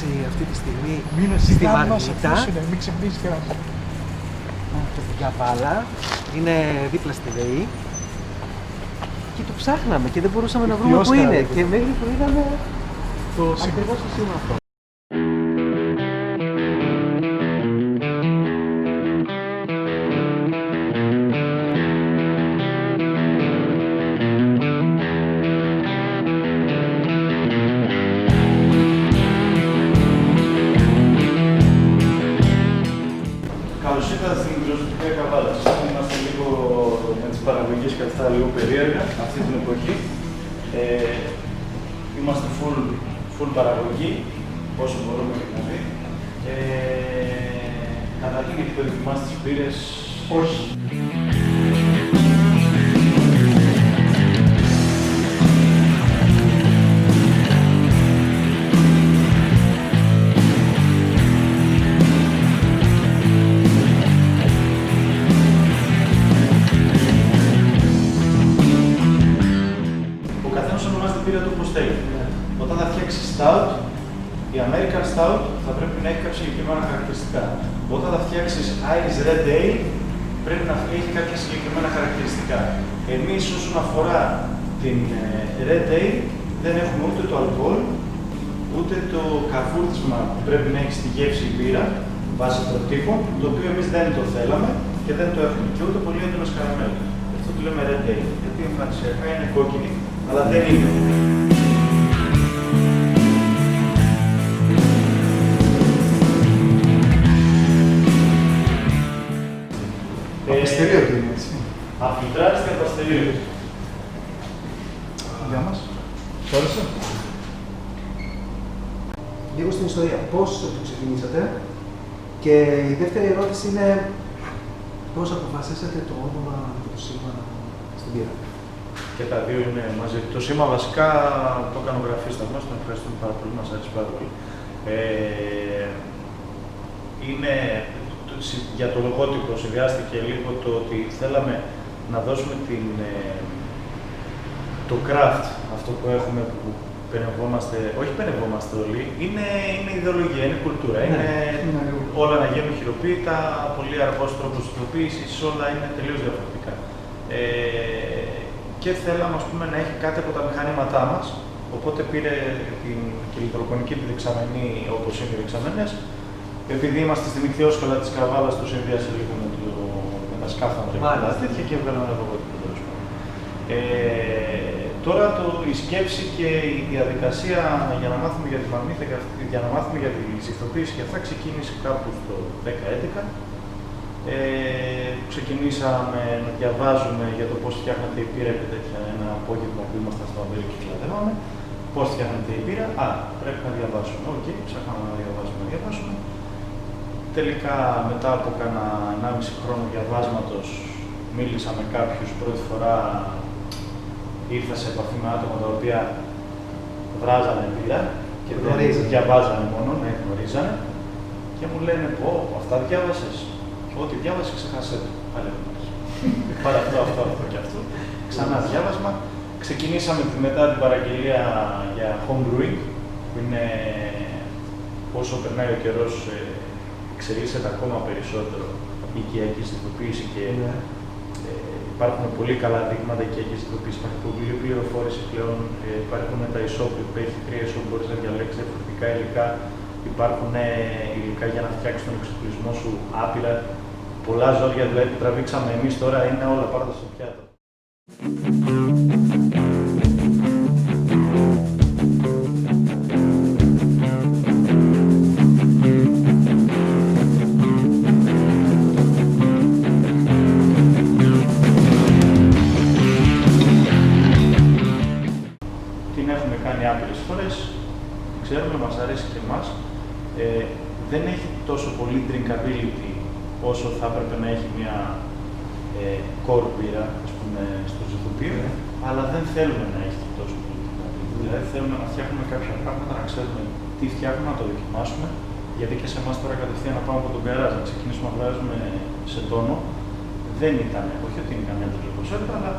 φτάσει αυτή τη στιγμή στη στη Μαργίτα. Μην ξυπνήσει κανένα. Στην Καβάλα, είναι δίπλα στη ΔΕΗ. Και το ψάχναμε και δεν μπορούσαμε να βρούμε πού είναι. Και μέχρι που είδαμε ακριβώς το σήμα αυτό. Καλώς ήρθατε στην Μικροσβητική Καβάλα. Είμαστε λίγο με τις παραγωγές και αυτά λίγο περίεργα αυτή την εποχή. Είμαστε full παραγωγή, όσο μπορούμε δηλαδή. Καταρχήν έχετε δοκιμάσει τις μπύρες? Όχι. Πήρα το όπως θέλει. Όταν θα φτιάξει stout, η American Stout θα πρέπει να έχει κάποια συγκεκριμένα χαρακτηριστικά. Όταν θα φτιάξει Irish Red Ale, πρέπει να έχει κάποια συγκεκριμένα χαρακτηριστικά. Εμείς όσον αφορά την Red Ale, δεν έχουμε ούτε το αλκοόλ, ούτε το καφούρτισμα που πρέπει να έχει στη γεύση η μπύρα, βάσει προτύπων, το οποίο εμείς δεν το θέλαμε και δεν το έχουμε. Και ούτε πολύ έντονες καραμέλες. Αυτό το λέμε Red Ale, γιατί εμφανισιακά είναι κόκκινη, αλλά δεν είναι. Απιστερίο του είναι, έτσι. Αφιλτράριστη από αστερίο. Γεια μας. Σ' άρεσε? Λίγο στην ιστορία. Πώς το ξεκινήσατε? Και η δεύτερη ερώτηση είναι πώς αποφασίσατε το όνομα και το σήμα στην μπύρα? Και τα δύο είναι μαζί. Το σήμα βασικά το έκανε ο γραφίστας μας, τον ευχαριστούμε πάρα πολύ, μας άρεσε πάρα πολύ. Είναι, για το λογότυπο συνδυάστηκε λίγο το ότι θέλαμε να δώσουμε το craft, αυτό που έχουμε, που πενευόμαστε, όχι πενευόμαστε όλοι, είναι ιδεολογία, είναι κουλτούρα, είναι όλα να γίνουν χειροποίητα, πολύ αργός τρόπος υλοποίησης, όλα είναι τελείως διαφορετικά. Και θέλαμε, ας πούμε, να έχει κάτι από τα μηχανήματά μας, οπότε πήρε την ηλεκτροκονική τη δεξαμενή, όπως είναι οι δεξαμενές. Επειδή είμαστε στην ιχθυόσκολα της Καβάλας, το συνδυάσε λίγο με τα σκάφαντρα και τέτοια και έβγαλαν ένα λογότυπο, τέλος πάντων. Τώρα η σκέψη και η διαδικασία για να μάθουμε για τη μαρμίθα και για να μάθουμε για τη ηχθοποίηση και αυτά ξεκίνησε κάπου στο 10-11. Ξεκινήσαμε να διαβάζουμε για το πώς φτιάχνεται η μπύρα και τέτοια ένα απόγευμα που ήμασταν στο Αμερική και κλαδεύαμε. Πώς φτιάχνεται η μπύρα, πρέπει να διαβάσουμε. Οκ, ψάχναμε να διαβάσουμε. Τελικά, μετά από κάνα 1,5 χρόνο διαβάσματος, μίλησα με κάποιους. Πρώτη φορά ήρθα σε επαφή με άτομα τα οποία βράζανε μπύρα και δεν διαβάζανε μόνο, ναι, γνωρίζανε. Και μου λένε, αυτά διάβασες? Ό,τι διάβασε, ξεχάσέ το. Πάρε αυτό και αυτό. Ξανά διάβασμα. Ξεκινήσαμε μετά την παραγγελία για home brewing, που είναι όσο περνάει ο καιρός εξελίσσεται ακόμα περισσότερο η οικιακή ηχθοποίηση και υπάρχουν πολύ καλά δείγματα οικιακής ηχθοποίησης. Υπάρχει πολλή πληροφόρηση πλέον, υπάρχουν τα e-shop που έχει 3 e-shop, μπορείς να διαλέξεις διαφορετικά υλικά. Υπάρχουν υλικά για να φτιάξεις τον εξοπλισμό σου άπειρα. Πολλά ζώδια δηλαδή που τραβήξαμε εμείς τώρα είναι όλα πάρτα στο πιάτο. Την έχουμε κάνει άπειρες φορές, ξέρουμε, μας αρέσει και εμάς. Δεν έχει τόσο πολύ drinkability όσο θα έπρεπε να έχει μια core μπύρα, ας πούμε, στο ζυθοποιείο, αλλά δεν θέλουμε να έχει τόσο πολύ drinkability. Δηλαδή θέλουμε να φτιάχνουμε κάποια πράγματα, να ξέρουμε τι φτιάχνουμε, να το δοκιμάσουμε, γιατί και σε εμάς τώρα κατευθείαν να πάμε από τον γκαράζ, να ξεκινήσουμε να βγάζουμε σε τόνο, δεν ήταν, όχι ότι είναι καμία τελική ποσότητα, αλλά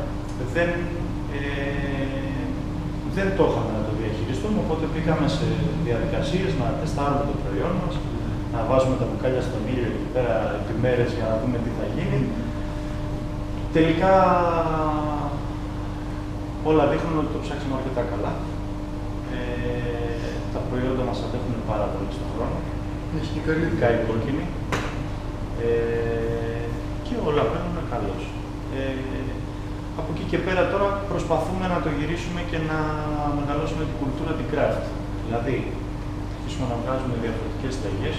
δεν το είχαμε να το διαχειριστούμε. ευχαριστούμε. Οπότε μπήκαμε σε διαδικασίες να τεστάρουμε το προϊόν μας, να βάζουμε τα μπουκάλια στον ήλιο εκεί πέρα επί μέρες για να δούμε τι θα γίνει. Τελικά όλα δείχνουν ότι το ψάξαμε αρκετά καλά. Τα προϊόντα μας αντέχουν πάρα πολύ στον χρόνο. Έχει και καλή ειδικά η κόκκινη. Και όλα παίρνουν καλώς. Από εκεί και πέρα τώρα προσπαθούμε να το γυρίσουμε και να μεγαλώσουμε την κουλτούρα την craft. Δηλαδή, αρχίσουμε να βγάζουμε διαφορετικές συνταγές.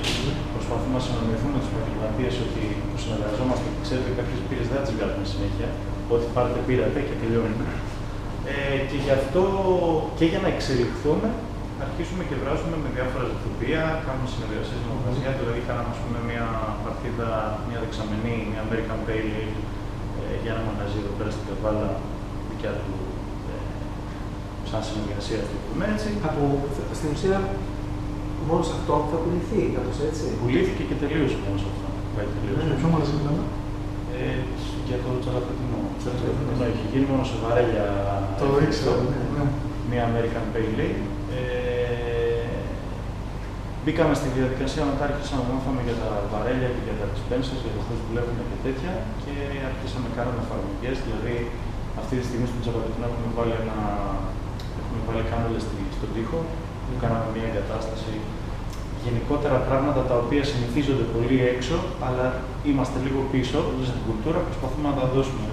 Προσπαθούμε να συνεννοηθούμε τους επαγγελματίες ότι που συνεργαζόμαστε και ξέρετε κάποιες πύρες δεν τις βγάζουμε συνέχεια. Ό,τι πάρετε πήρατε και τελειώνουμε. Και γι' αυτό και για να εξελιχθούμε, αρχίσουμε και δράσουμε με διάφορα ζωτοπία, κάνουμε συνεργασίες με μαγαζιά, δηλαδή κάναμε ας πούμε μια παρτίδα, μια δεξαμενή, μια American Pale Ale για ένα μαγαζί εδώ πέρα στην Καβάλα, δικιά του σαν συνεργασία, ας το πούμε έτσι. Στην ουσία, μόνο σε αυτό θα πουληθεί, κάπως έτσι. Πουλήθηκε και τελείωσε μόνο σε αυτό. Ποιο μαγαζί μιλάμε? Για το τσαλαπετινό. Έχει γίνει μόνο σε βαρέλια. Το ήξερα, ναι. Μια American Pale Ale. Μπήκαμε στη διαδικασία, μετά άρχισαμε να μάθαμε για τα βαρέλια και για τα dispensers, για το πώς δουλεύουν και τέτοια και αρχίσαμε να κάνουμε εφαρμογές. Δηλαδή, αυτή τη στιγμή στο τσαλαπετινό έχουμε βάλει κάνολες στον τοίχο, που κάναμε μια εγκατάσταση. Γενικότερα πράγματα τα οποία συνηθίζονται πολύ έξω, αλλά είμαστε λίγο πίσω στην κουλτούρα, προσπαθούμε να τα δώσουμε.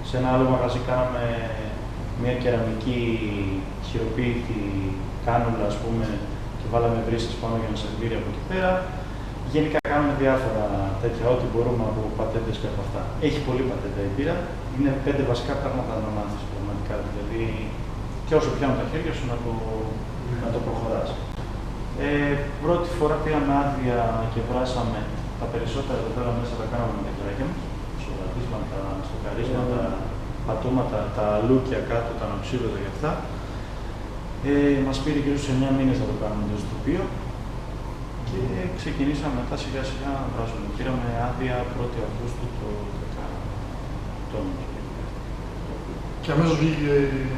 Σε ένα άλλο μαγαζί κάναμε μια κεραμική χειροποίητη κάνουλα, ας πούμε, και βάλαμε βρύσες πάνω για να σερβίρει από εκεί πέρα. Γενικά κάνουμε διάφορα τέτοια, ό,τι μπορούμε από πατέντες και από αυτά. Έχει πολύ πατέντα η πύρα. Είναι 5 βασικά πράγματα να μάθεις πραγματικά. Δηλαδή, και όσο πιάνουν τα χέρια σου να το προχωράς. Πρώτη φορά πήραμε άδεια και βράσαμε τα περισσότερα εδώ πέρα μέσα, τα κάναμε με τα χεράκια μας. Σοβατίσματα, στοκαρίσματα, πατώματα, τα λούκια κάτω, τα ανοξίδωτα και αυτά. Μας πήρε γύρω σε 9 μήνες να το κάνουμε το τοπίο και ξεκινήσαμε μετά σιγά σιγά να βράζουμε. Πήραμε άδεια 1η Αυγούστου το 2018. Και αμέσως βγήκε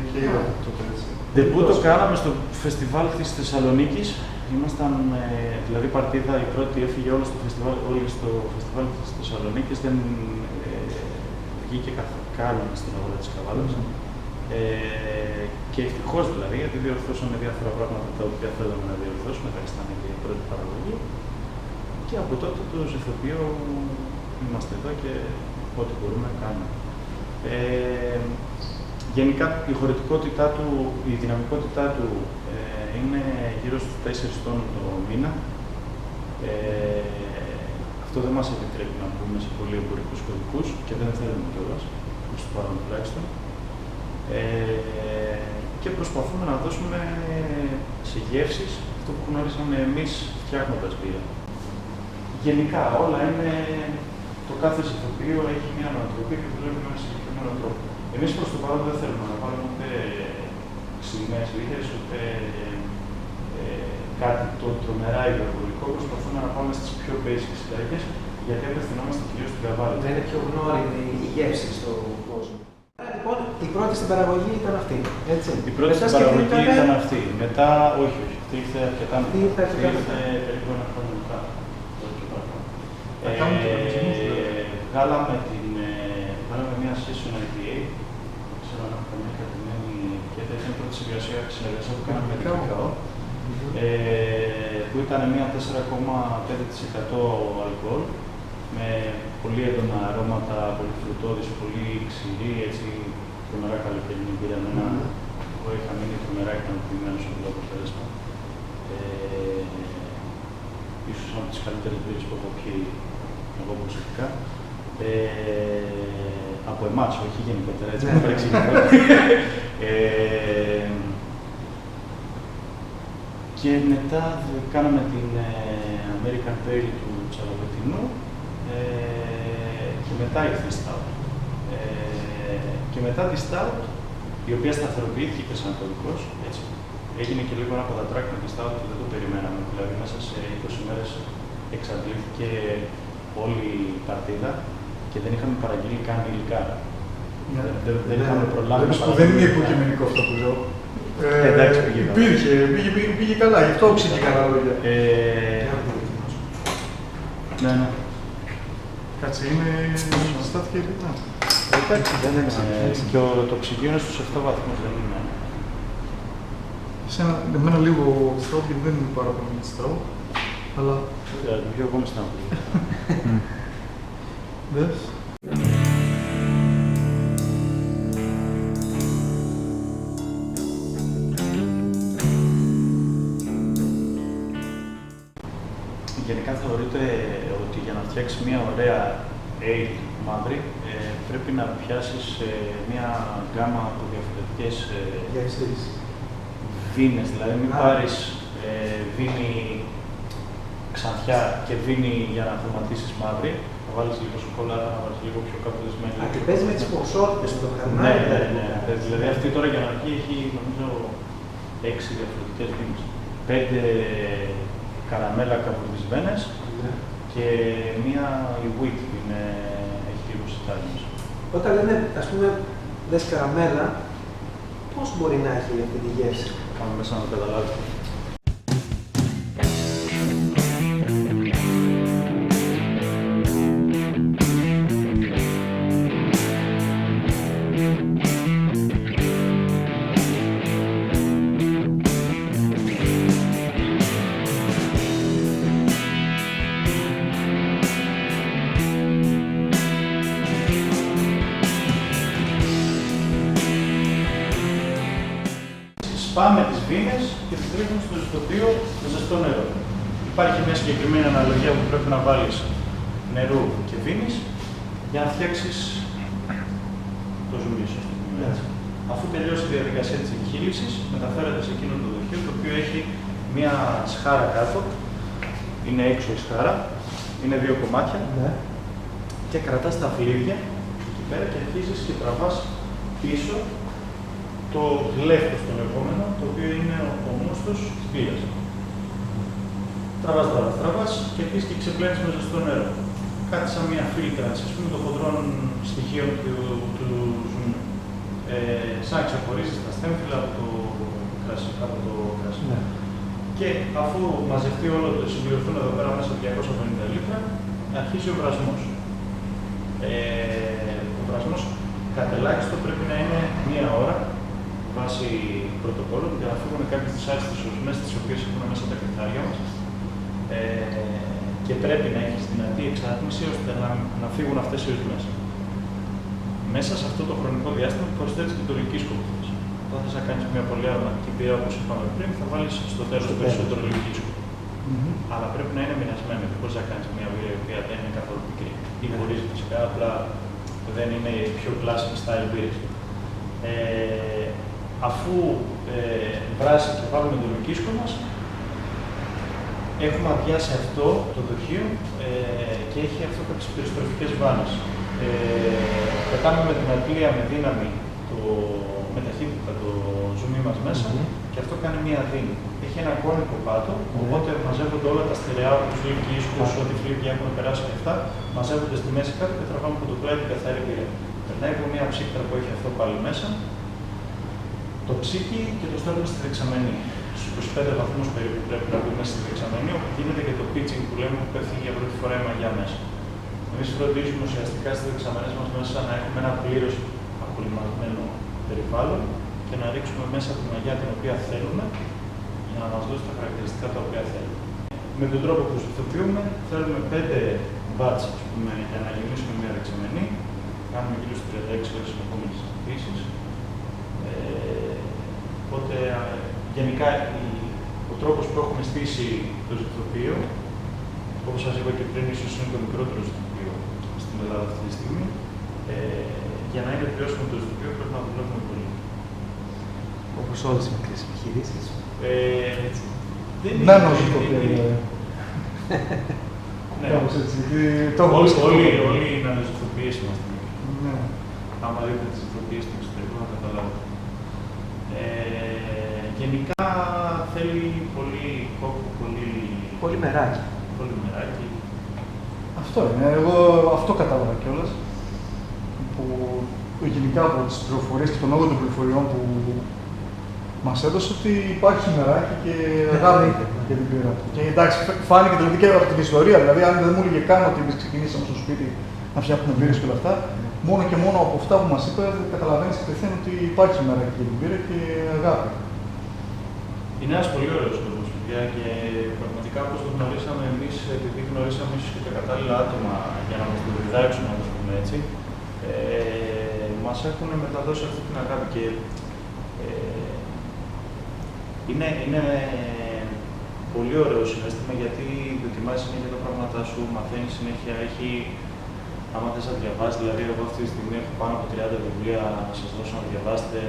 και είδατε τότε έτσι. Ντεμπού το κάναμε στο φεστιβάλ της Θεσσαλονίκης. Ήμασταν, δηλαδή η παρτίδα η πρώτη έφυγε όλοι στο φεστιβάλ της Θεσσαλονίκης, δεν βγήκε καν στην αγορά της Καβάλας. Και ευτυχώς δηλαδή, γιατί διορθώσαμε διάφορα πράγματα τα οποία θέλαμε να διορθώσουμε, τα ήταν και η πρώτη παραγωγή. Και από τότε το ζυθοποιείο είμαστε εδώ και ό,τι μπορούμε να κάνουμε. Γενικά η χωρητικότητά του, η δυναμικότητά του είναι γύρω στους 4 τόνους το μήνα. Αυτό δεν μας επιτρέπει να μπούμε σε πολύ εμπορικούς κωδικούς και δεν θέλουμε κιόλας, προς το παρόν τουλάχιστον. Και προσπαθούμε να δώσουμε σε γεύσεις αυτό που γνωρίσαμε εμείς φτιάχνοντας μπύρα. Γενικά όλα είναι, το κάθε ζυθοποιείο έχει μια ανατροπή και δουλεύει με ένα συγκεκριμένο τρόπο. Εμείς προς το παρόν δεν θέλουμε να βάλουμε ούτε ξυλινές βίντεες, ούτε κάτι το τρομερά υπερβολικό. Προσπαθούμε να πάμε στις πιο basic συνταγές, γιατί απευθυνόμαστε κυρίως στην Καβάλα. Να είναι πιο γνώριμη η γεύση στον κόσμο. Λοιπόν, η πρώτη στην παραγωγή ήταν αυτή, έτσι. Η πρώτη στην παραγωγή ήταν αυτή. Μετά, όχι. Αυτή ήρθε αρκετά μετά. Ήρθε περίπου ένα χρόνο μετά. Βγάλαμε μια session IPA. Ξέρω αν έχω καμία κατημένη και ήταν η πρώτη συνεργασία που κάναμε με την Κακαό. Που ήταν μια 4,5% αλκοόλ με πολύ έντονα αρώματα, πολύ φρουτώδης, πολύ ξηρή, έτσι τρομερά καλοκαιρινή πήρα εμένα. Εγώ είχα μείνει τρομερά ικανοποιημένος από το αποτέλεσμα. Ίσως από τις καλύτερες μπύρες που έχω πιει εγώ προσωπικά. Από εμάς, όχι γενικότερα, έτσι να παρεξηγηθώ. Και μετά κάναμε την American Pale του Τσαλαπετινού και μετά ήρθε η Stout. Και μετά τη Stout, η οποία σταθεροποιήθηκε και σαν κωδικός, έτσι. Έγινε και λίγο ένα ποδατράκ με τη Stout και δεν το περιμέναμε. Δηλαδή μέσα σε 20 μέρες εξαντλήθηκε όλη η παρτίδα και δεν είχαμε παραγγείλει καν υλικά. Δεν είχαμε προλάβει. Δεν είναι υποκειμενικό αυτό που λέω. Εντάξει, πήγε καλά. Πήγε καλά, γι' αυτό άκουσε και καλά λόγια. Ναι, ναι. Κάτσε, είναι. Στάθηκε ρητά. Εντάξει, δεν είναι Και το ψυγείο είναι στους 7 βαθμούς, δεν είναι. Εμένα λίγο στρώου, γιατί δεν είναι πάρα πολύ στρώου. Αλλά. Το πιο εγώ με στάμπλη. Δες. Γενικά θεωρείται ότι για να φτιάξεις μια ωραία ale μαύρη πρέπει να πιάσεις μια γκάμα από διαφορετικές βίνες. Δηλαδή μην πάρεις βίνη ξανθιά και βίνη για να χρωματίσεις μαύρη. Θα βάλεις λίγο σοκολάτα, να βάλεις λίγο πιο καποδισμένη. Α, και παίζει με τις ποσότητες το Ναι, καρνάρι. ναι. Δηλαδή αυτή τώρα για να βγει έχει νομίζω 6 διαφορετικές βίνες. 5 καραμέλα καποδισμένες και μία η wheat που έχει λίγο σιτάρι. Όταν λένε, ας πούμε, λες καραμέλα, πώς μπορεί να έχει αυτή τη γεύση? Πάμε μέσα να το καταλάβεις. Σπάμε τις βίνες και τις ρίχνουμε στο ζεστοποιείο με ζεστό νερό. Υπάρχει μια συγκεκριμένη αναλογία που πρέπει να βάλεις νερού και βίνης για να φτιάξεις το ζουμί σου. Αφού τελειώσει η διαδικασία της εκχύλησης, μεταφέρεται σε εκείνο το δοχείο το οποίο έχει μια σχάρα κάτω. Είναι έξω η σχάρα, είναι 2 κομμάτια και κρατάς τα φλίδια εκεί πέρα και αρχίζεις και τραβάς πίσω το γλέφτος τον επόμενο, το οποίο είναι ο μούστος της πύρας. Τραβάς και επίσης και ξεπλένεις με ζεστό νερό. Κάτι σαν μια φίλτρανση, ας πούμε, των χοντρών στοιχείων του ζουμί. Σαν να ξεχωρίζεις τα στέμφυλλα από το κρασί. Ναι. Και αφού μαζευτεί όλο το συμπληρωθούν εδώ πέρα μέσα από 250 λίτρα, αρχίζει ο βρασμός. Ο βρασμός κατελάχιστο πρέπει να είναι 1 ώρα βάσει πρωτοκόλλων για να φύγουν κάποιες τις άριστες οσμές τις οποίες έχουν μέσα τα κρυθάρια μας και πρέπει να έχεις δυνατή εξάτμιση ώστε να φύγουν αυτές οι οσμές. Μέσα σε αυτό το χρονικό διάστημα προσθέτεις και το λυκίσκοπο. Όταν θες να κάνεις μια πολύ αρωματική πύρα όπως είπαμε πριν, θα βάλεις στο τέλος περισσότερο λυκίσκοπο. Αλλά πρέπει να είναι μοιρασμένο. Δεν μπορείς να κάνεις μια πύρα η οποία δεν είναι καθόλου πικρή. Ή χωρίς φυσικά, απλά δεν είναι η πιο classic style πύρες. Αφού βράσει και βάλουμε το λυκίσκο μας, έχουμε αδειάσει αυτό το δοχείο και έχει αυτό κάποιες περιστροφικές βάνες. Πετάμε με την αλπλία με δύναμη, με ταχύτητα το ζουμί μας μέσα και αυτό κάνει μία δίνη. Έχει ένα κόνικο κάτω, οπότε μαζεύονται όλα τα στερεά, τους λυκίσκους, ό,τι φλίδια έχουν περάσει και αυτά, μαζεύονται στη μέση κάτω και τραβάμε από το πλάι την καθαρή πύρα. Περνάει από μία ψύκτρα που έχει αυτό πάλι μέσα, το ψύκι και το στέλνουμε στη δεξαμενή. Στους 25 βαθμούς περίπου πρέπει να μπούμε στη δεξαμενή, όπου γίνεται και το pitching που λέμε που πέφτει για πρώτη φορά η μαγιά μέσα. Εμείς φροντίζουμε ουσιαστικά στις δεξαμενές μας μέσα να έχουμε ένα πλήρως απολυμασμένο περιβάλλον και να ρίξουμε μέσα τη μαγιά την οποία θέλουμε για να μας δώσει τα χαρακτηριστικά τα οποία θέλουμε. Με τον τρόπο που ζεστοποιούμε, θέλουμε 5 μπάτς για να γεμίσουμε μια δεξαμενή. Κάνουμε γύρω στις 36 ώρες επόμενες ζεστοποιήσεις. Οπότε, γενικά, ο τρόπος που έχουμε στήσει το ζεστοποιείο, όπως σας είπα και πριν, ίσως είναι το μικρότερο ζεστοποιείο στην Ελλάδα αυτή τη στιγμή, για να είναι βιώσιμο το ζεστοποιείο πρέπει να δουλεύουμε πολύ. Όπως όλες οι μικρές επιχειρήσεις. Να ζεστοποιείο. Ναι, όλοι οι νανοζεστοποιήσεις είμαστε. Άμα δείτε τις ζεστοποιήσεις στο εξωτερικό θα καταλάβετε. Γενικά θέλει πολύ κόπο, πολύ μεράκι. Πολύ μεράκι. Αυτό είναι. Εγώ αυτό κατάλαβα κιόλας. Που γενικά από τις πληροφορίες και τον όγκο των πληροφοριών που Μας έδωσε ότι υπάρχει σημεράκι και αγάπη για την πύρα. Και εντάξει, φάνηκε δηλαδή και από την ιστορία. Δηλαδή, αν δεν μου έλεγε καν ότι εμείς ξεκινήσαμε στο σπίτι να φτιάχνουμε μπύρες και όλα αυτά, μόνο και μόνο από αυτά που μας είπε, καταλαβαίνεις κατευθείαν ότι υπάρχει σημεράκι για την πύρα και αγάπη. Είναι ένας πολύ ωραίος κόσμος, παιδιά, και πραγματικά όπως το γνωρίσαμε εμείς, επειδή γνωρίσαμε ίσως και τα κατάλληλα άτομα για να μας το διδάξουν, να το πούμε έτσι, μας έχουν μεταδώσει αυτή την αγάπη και είναι πολύ ωραίο συναίσθημα γιατί δοκιμάζει συνέχεια τα πράγματά σου, μαθαίνει συνέχεια, άμα θες να διαβάσεις, δηλαδή εγώ αυτή τη στιγμή έχω πάνω από 30 βιβλία να σας δώσω να διαβάσετε,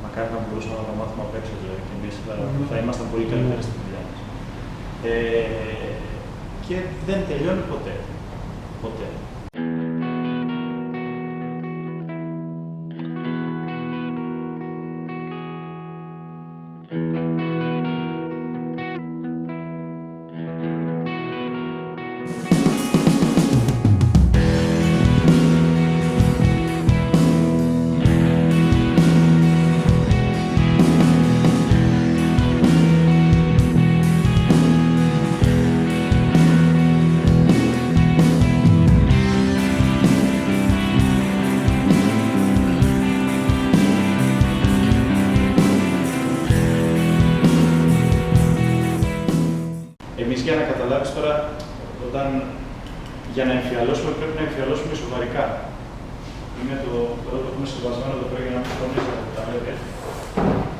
μακάρι να μπορούσαμε να τα μάθουμε απ' έξω, δηλαδή και εμείς θα ήμασταν πολύ καλύτεροι στη δουλειά μας. Και δεν τελειώνει ποτέ. Ποτέ. Εμείς για να καταλάβεις τώρα, για να εμφιαλώσουμε πρέπει να εμφιαλώσουμε σοβαρικά. Είναι το έχουμε συμβασμένο εδώ πέρα για να μην τονίζουμε τα λέτε.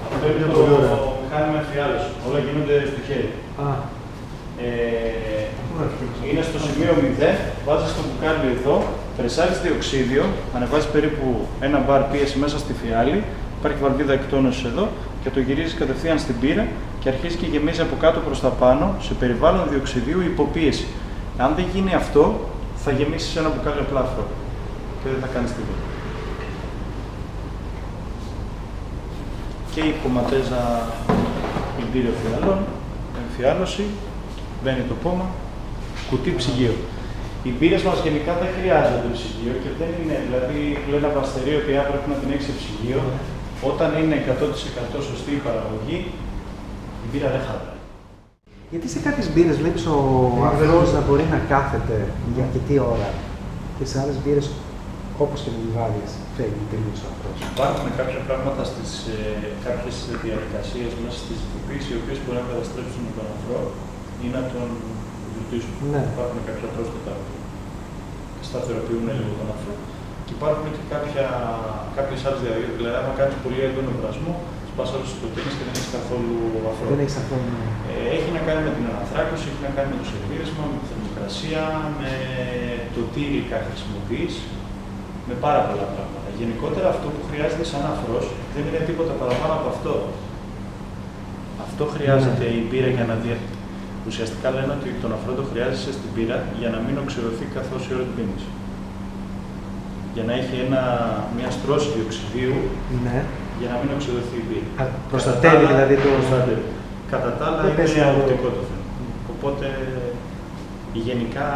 Αυτό είναι το μηχάνημα εμφιάλωση. Όλα γίνονται στο χέρι. Είναι στο σημείο 0, βάζεις το μπουκάλι εδώ, πρεσάρεις διοξίδιο, ανεβάζεις περίπου 1 μπαρ πίεση μέσα στη φιάλη, υπάρχει βαλβίδα εκτόνωσης εδώ και το γυρίζεις κατευθείαν στην πύρα και αρχίζει και γεμίζει από κάτω προς τα πάνω σε περιβάλλον διοξιδίου υποπίεση. Αν δεν γίνει αυτό, θα γεμίσεις ένα μπουκάλι απλά αυτό και δεν θα κάνεις τίποτα. Και η κομματέζα πλυντήριο φιαλών, εμφιάλωση, μπαίνει το πόμα, κουτί ψυγείο. Οι μπύρες μας γενικά δεν χρειάζονται ψυγείο και δεν είναι, δηλαδή λένε από αστερίο ότι πρέπει να την έχεις σε ψυγείο. Όταν είναι 100% σωστή η παραγωγή, η μπύρα δεν χαλάει. Γιατί σε κάποιες μπύρες βλέπεις ο αφρός να μπορεί να κάθεται για αρκετή ώρα και σε άλλες μπύρες, όπως και με λιβάδιες, φεύγει τελείως ο αφρός. Υπάρχουν κάποια πράγματα στις κάποιες διαδικασίες μέσα στη ζυγοποίηση, οι οποίες μπορεί να καταστρέψουν τον αφρό ή να τον βουτήσουν. Ναι. Υπάρχουν κάποια πρόσθετα που σταθεροποιούν λίγο τον αφρό. Και υπάρχουν και κάποιες άλλες διαδικασίες. Δηλαδή, αν κάνεις πολύ έντονο βρασμό, σπάς όλες τις πρωτεΐνες και δεν έχεις καθόλου αφρό. Δεν έχεις καθόλου. Έχει να κάνει με την αναθράκωση, έχει να κάνει με το σερβίρισμα, με τη θερμοκρασία, με το τι υλικά χρησιμοποιείς, με πάρα πολλά πράγματα. Γενικότερα αυτό που χρειάζεται σαν αφρός δεν είναι τίποτα παραπάνω από αυτό. Αυτό χρειάζεται η μπύρα για να δει. Ουσιαστικά λένε ότι τον αφρό το χρειάζεσαι στην μπύρα για να μην οξυρωθεί καθώς η ώρα την πίνεις. Για να έχει μια στρώση διοξιδίου, ναι, για να μην οξυρωθεί η μπύρα. Προστατεύει δηλαδή το. Κατά τα άλλα είναι αγροτικό το θέμα. Οπότε γενικά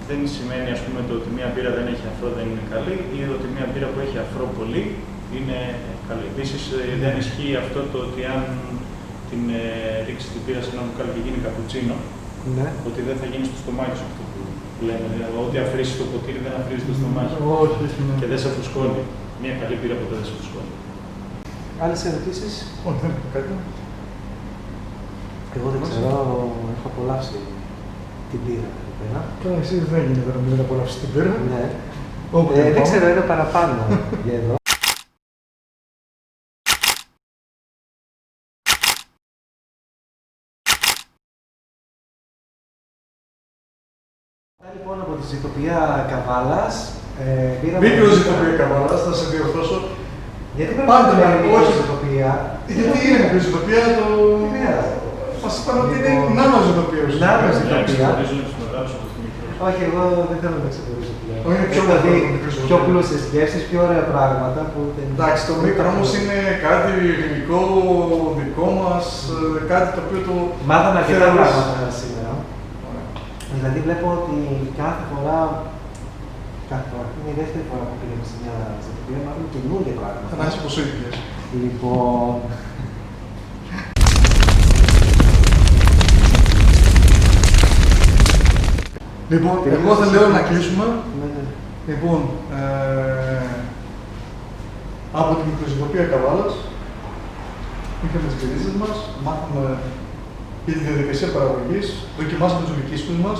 δεν σημαίνει το ότι μια μπύρα δεν έχει αφρό δεν είναι καλή ή ότι μια μπύρα που έχει αφρό πολύ είναι καλή. Επίσης δεν ισχύει αυτό το ότι αν την ρίξει την πύρα σε ένα μπουκάλι και γίνει καπουτσίνο, ναι, ότι δεν θα γίνει στο στομάχι σου αυτό που λέμε. Δηλαδή, ό,τι αφρίσει το ποτήρι δεν αφρίσει το στομάχι. Όχι, και δεν σε φουσκώνει. Μια καλή πύρα ποτέ δεν σε φουσκώνει. Άλλες ερωτήσεις? Όχι, δεν έχω κάτι. Εγώ δεν ξέρω, έχω απολαύσει την πύρα εδώ πέρα. Καλά, εσύ δεν γίνεται να μην απολαύσεις την πύρα. Ναι. Δεν δεν ξέρω, ένα παραπάνω για εδώ. Λοιπόν, από τη ζητοπία Καβάλας, Μήκος ζητοπία Καβάλας, θα σε διορθώσω. Γιατί πρέπει να είναι μικρή ζητοπία? Γιατί είναι μικρή ζητοπία, μας είπαν ότι είναι νάνο ζητοπία. Νάνο ζητοπία. Όχι, εγώ δεν θέλω να τα ξεχωρίσω πλέον. Έχω δει πιο πλούσιες σκέψεις, πιο ωραία πράγματα που δεν. Εντάξει, το μικρό όμως είναι κάτι γλυκό δικό μας, κάτι το οποίο το. Μάθαμε αρκετά πράγματα σήμερα. Δηλαδή βλέπω ότι κάθε φορά είναι η δεύτερη φορά που πήγαμε σε μια ζητοπία, μάθαμε καινούργια πράγματα. Θα να είσαι πως ίδιες. Λοιπόν, Λοιπόν, εγώ θα λέω να κλείσουμε. Ναι. Λοιπόν, από την μικροσκοπία Καβάλας, είχαμε τις πυρίζες μας, μάθαμε για τη διαδικασία παραγωγής, δοκιμάσαμε τους λυκίσκους μας.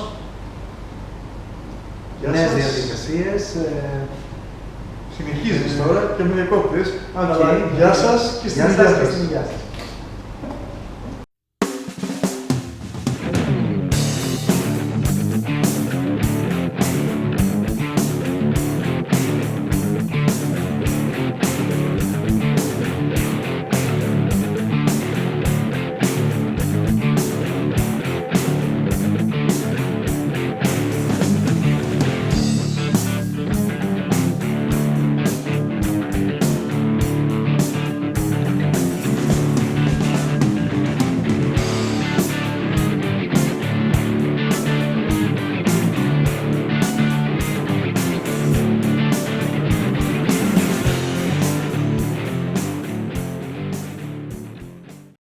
Νέες διαδικασίες. Συνεχίζεις τώρα και με διακόπτες. Okay. Γεια σας και στην υγεία σας.